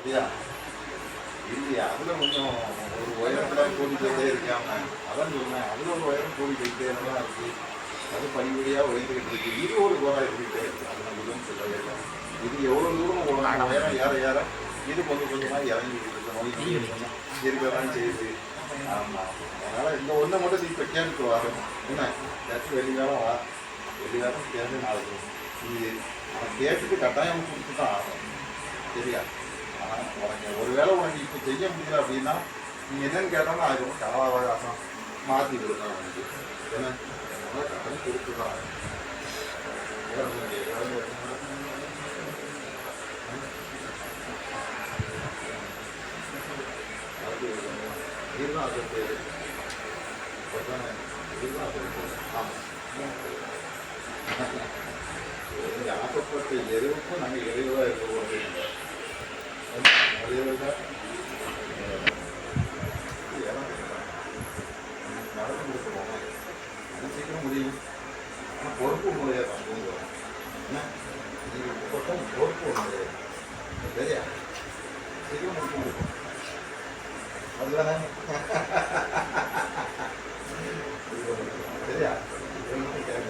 இல்லையா இல்லையா அதில் கொஞ்சம் ஒரு உயரத்தில் கூட்டிகிட்டே இருக்காம அதான் சொன்னேன். அதில் ஒரு உயரம் கூட்டிகிட்டே தான் இருக்குது. அது படிப்படியாக உயர்ந்துக்கிட்டு இருக்கு. இது ஒரு குறை இருந்துகிட்டே இருக்குது. அது நம்ம இதுவும் சொல்லவே இல்லை. இது எவ்வளோ தூரம் உயரம் ஏற ஏற இது கொஞ்சம் கொஞ்சமாக இறங்கிட்டு இருக்கு. நோய் இருக்கதான் செய்யுது. ஆமாம். அதனால் இந்த ஒன்றை மட்டும் நீ இப்போ கேட்டு வரும் என்ன ஏதாச்சும் வெளிக்காலம் வா வெளிக்காலம் சேர்ந்து நாளைக்கு இது அவன் கேட்டுட்டு கட்டாயம் கொடுத்து தான் ஆகும். சரியா? ஆனால் உனக்கு ஒரு வேளை உனக்கு இப்போ செய்ய முடியல அப்படின்னா நீ என்னென்னு கேட்டாலும் ஆகும். கால அவகாசம் மாற்றி விடுதான் உனக்கு என்ன கட்டணம் கொடுத்து தான் ஆகும். ஜீர்ணாசத்து ஆமாம். ஆசைப்பட்ட எருவுக்கும் நாங்கள் இறைவாக இருக்க போகிறோம். நடந்து கொடுத்துருவோம். அது சீக்கிரம் முடியும். ஆனால் பொறுப்பு முறையாக தான் தூங்குவோம். என்ன நீங்கள் பக்கம் பொறுப்பு முறையாக சரியா சீக்கிரம் முடிக்க முடியும். அதுதானே சரியா? கேட்க